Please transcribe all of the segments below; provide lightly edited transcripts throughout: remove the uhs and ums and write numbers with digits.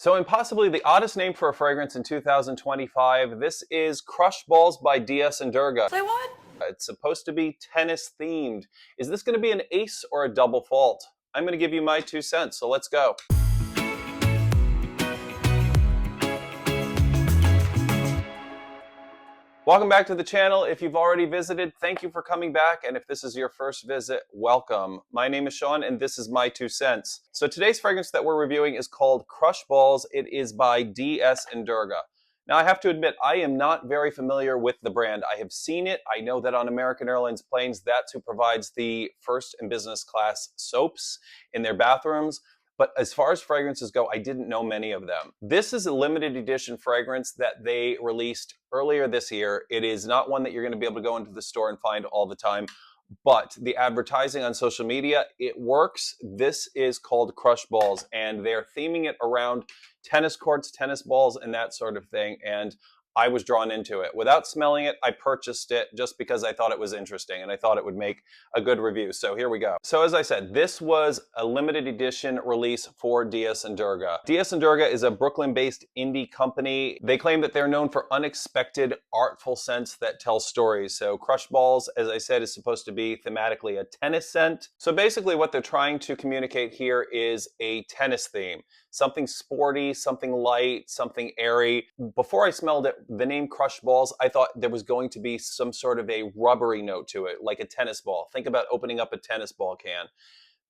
So, in possibly the oddest name for a fragrance in 2025, this is Crush Balls by DS and Durga. Say what? It's supposed to be tennis themed. Is this going to be an ace or a double fault? I'm going to give you my 2 cents, so let's go. Welcome back to the channel. If you've already visited, thank you for coming back. And if this is your first visit, welcome. My name is Sean and this is my 2 cents. So today's fragrance that we're reviewing is called Crush Balls. It is by DS and Durga. Now I have to admit, I am not very familiar with the brand. I have seen it. I know that on American Airlines planes, that's who provides the first and business class soaps in their bathrooms. But as far as fragrances go, I didn't know many of them. This is a limited edition fragrance that they released earlier this year. It is not one that you're going to be able to go into the store and find all the time. But the advertising on social media, it works. This is called Crush Balls, and they're theming it around tennis courts, tennis balls, and that sort of thing. And I was drawn into it. Without smelling it, I purchased it just because I thought it was interesting and I thought it would make a good review. So here we go. So as I said, this was a limited edition release for DS and Durga. DS and Durga is a Brooklyn-based indie company. They claim that they're known for unexpected, artful scents that tell stories. So Crush Balls, as I said, is supposed to be thematically a tennis scent. So basically what they're trying to communicate here is a tennis theme. Something sporty, something light, something airy. Before I smelled it, the name Crush Balls, I thought there was going to be some sort of a rubbery note to it, like a tennis ball. Think about opening up a tennis ball can.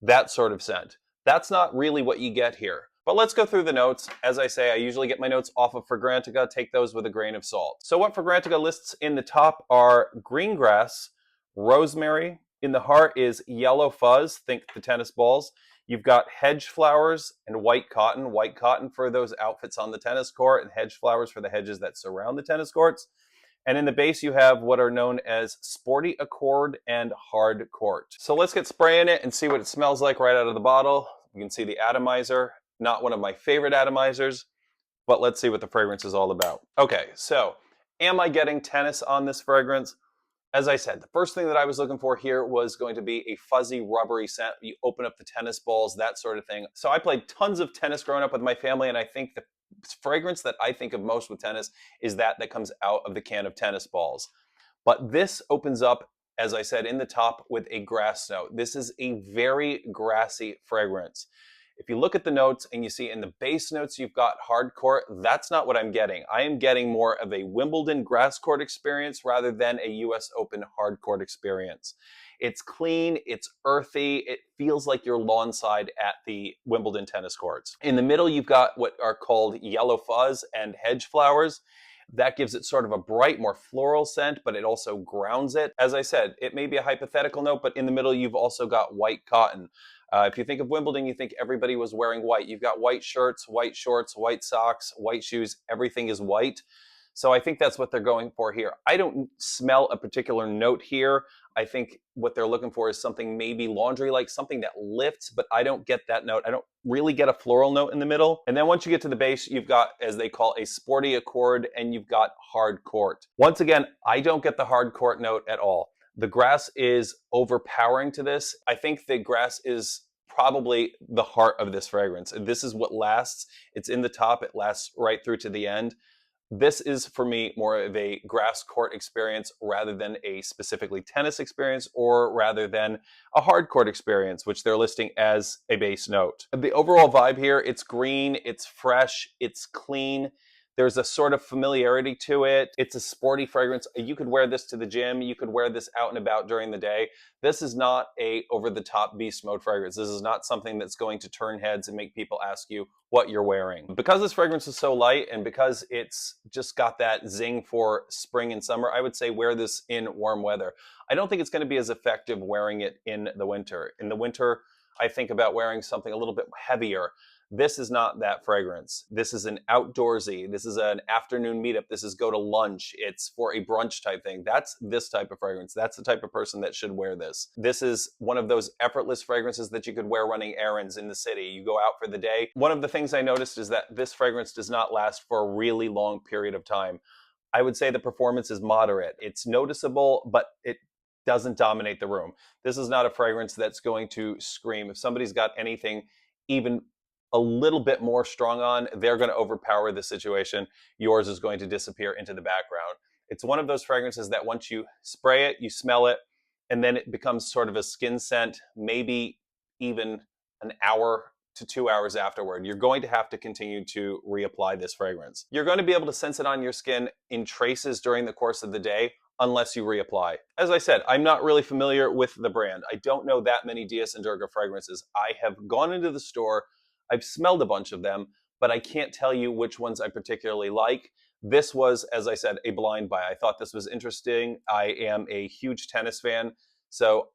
That sort of scent. That's not really what you get here. But let's go through the notes. As I say, I usually get my notes off of Fragrantica. Take those with a grain of salt. So what Fragrantica lists in the top are green grass, rosemary. In the heart is yellow fuzz. Think the tennis balls. You've got hedge flowers and white cotton for those outfits on the tennis court, and hedge flowers for the hedges that surround the tennis courts. And in the base, you have what are known as sporty accord and hard court. So let's get spraying it and see what it smells like right out of the bottle. You can see the atomizer, not one of my favorite atomizers, but let's see what the fragrance is all about. Okay, so am I getting tennis on this fragrance? As I said, the first thing that I was looking for here was going to be a fuzzy, rubbery scent. You open up the tennis balls, that sort of thing. So I played tons of tennis growing up with my family, and I think the fragrance that I think of most with tennis is that comes out of the can of tennis balls. But this opens up, as I said, in the top with a grass note. This is a very grassy fragrance. If you look at the notes and you see in the base notes you've got hard court, that's not what I'm getting. I am getting more of a Wimbledon grass court experience rather than a US Open hard court experience. It's clean, it's earthy, it feels like you're lawnside at the Wimbledon tennis courts. In the middle you've got what are called yellow fuzz and hedge flowers. That gives it sort of a bright, more floral scent, but it also grounds it. As I said, it may be a hypothetical note, but in the middle you've also got white cotton. If you think of Wimbledon, you think everybody was wearing white. You've got white shirts, white shorts, white socks, white shoes. Everything is white. So I think that's what they're going for here. I don't smell a particular note here. I think what they're looking for is something maybe laundry-like, something that lifts, but I don't get that note. I don't really get a floral note in the middle. And then once you get to the base, you've got, as they call, a sporty accord, and you've got hard court. Once again, I don't get the hard court note at all. The grass is overpowering to this. I think the grass is probably the heart of this fragrance. This is what lasts. It's in the top. It lasts right through to the end. This is, for me, more of a grass court experience rather than a specifically tennis experience, or rather than a hard court experience, which they're listing as a base note. The overall vibe here, it's green, it's fresh, it's clean. There's a sort of familiarity to it. It's a sporty fragrance. You could wear this to the gym. You could wear this out and about during the day. This is not a over-the-top beast mode fragrance. This is not something that's going to turn heads and make people ask you what you're wearing. Because this fragrance is so light and because it's just got that zing for spring and summer, I would say wear this in warm weather. I don't think it's going to be as effective wearing it in the winter. In the winter, I think about wearing something a little bit heavier. This is not that fragrance. This is an outdoorsy. This is an afternoon meetup. This is go to lunch. It's for a brunch type thing. That's this type of fragrance. That's the type of person that should wear this. This is one of those effortless fragrances that you could wear running errands in the city. You go out for the day. One of the things I noticed is that this fragrance does not last for a really long period of time. I would say the performance is moderate. It's noticeable, but it doesn't dominate the room. This is not a fragrance that's going to scream. If somebody's got anything even a little bit more strong on, they're going to overpower the situation. Yours is going to disappear into the background. It's one of those fragrances that once you spray it, you smell it, and then it becomes sort of a skin scent, maybe even an hour to 2 hours afterward. You're going to have to continue to reapply this fragrance. You're going to be able to sense it on your skin in traces during the course of the day, unless you reapply. As I said, I'm not really familiar with the brand. I don't know that many Dias & Durga fragrances. I have gone into the store, I've smelled a bunch of them, but I can't tell you which ones I particularly like. This was, as I said, a blind buy. I thought this was interesting. I am a huge tennis fan, so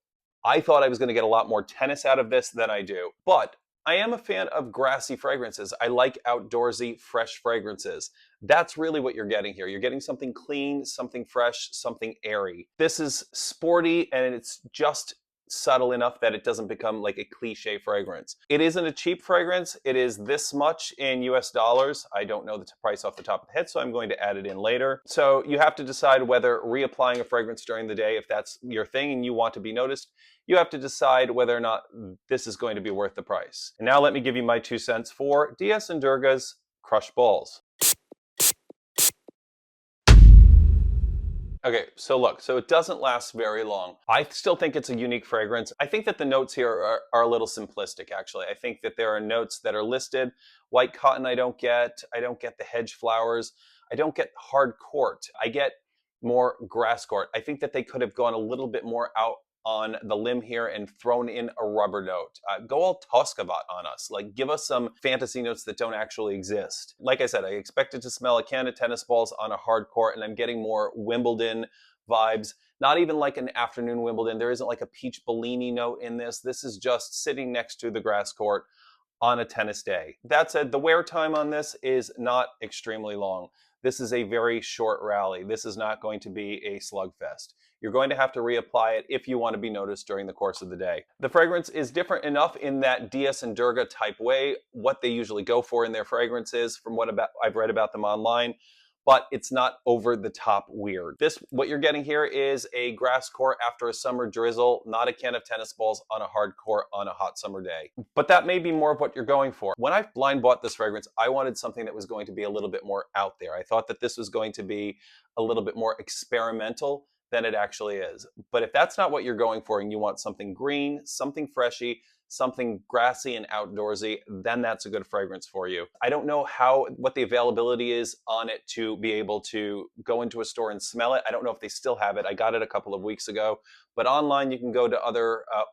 I thought I was going to get a lot more tennis out of this than I do. But I am a fan of grassy fragrances. I like outdoorsy, fresh fragrances. That's really what you're getting here. You're getting something clean, something fresh, something airy. This is sporty, and it's just subtle enough that it doesn't become like a cliche fragrance. It isn't a cheap fragrance. It is this much in US dollars. I don't know the price off the top of the head, so I'm going to add it in later. So you have to decide whether reapplying a fragrance during the day, if that's your thing and you want to be noticed, you have to decide whether or not this is going to be worth the price. And now let me give you my 2 cents for Dias & Durga's Crush Balls. Okay, so look, so it doesn't last very long. I still think it's a unique fragrance. I think that the notes here are a little simplistic, actually. I think that there are notes that are listed. White cotton I don't get the hedge flowers. I don't get hard court. I get more grass court. I think that they could have gone a little bit more out on the limb here and thrown in a rubber note. Go all Toscavat on us. Like, give us some fantasy notes that don't actually exist. Like I said, I expected to smell a can of tennis balls on a hard court, and I'm getting more Wimbledon vibes. Not even like an afternoon Wimbledon. There isn't like a peach Bellini note in this. This is just sitting next to the grass court on a tennis day. That said, the wear time on this is not extremely long. This is a very short rally. This is not going to be a slugfest. You're going to have to reapply it if you want to be noticed during the course of the day. The fragrance is different enough in that Dias & Durga type way, what they usually go for in their fragrances from what I've read about them online, but it's not over the top weird. What you're getting here is a grass court after a summer drizzle, not a can of tennis balls on a hard court on a hot summer day. But that may be more of what you're going for. When I blind bought this fragrance, I wanted something that was going to be a little bit more out there. I thought that this was going to be a little bit more experimental than it actually is. But if that's not what you're going for and you want something green, something freshy, something grassy and outdoorsy, then that's a good fragrance for you. I don't know what the availability is on it to be able to go into a store and smell it. I don't know if they still have it. I got it a couple of weeks ago, but online you can go to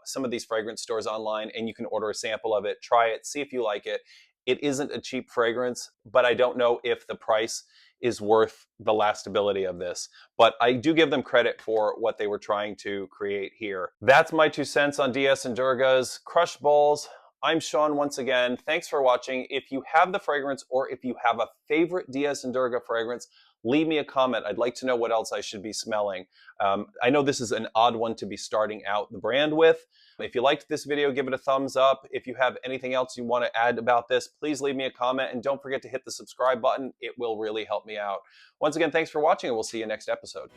some of these fragrance stores online and you can order a sample of it, try it, see if you like it. It isn't a cheap fragrance, but I don't know if the price is worth the lastability of this. But I do give them credit for what they were trying to create here. That's my 2 cents on Dias & Durga's Crush Balls. I'm Sean once again. Thanks for watching. If you have the fragrance or if you have a favorite Dias & Durga fragrance, leave me a comment. I'd like to know what else I should be smelling. I know this is an odd one to be starting out the brand with. If you liked this video, give it a thumbs up. If you have anything else you want to add about this, please leave me a comment, and don't forget to hit the subscribe button. It will really help me out. Once again, thanks for watching, and we'll see you next episode.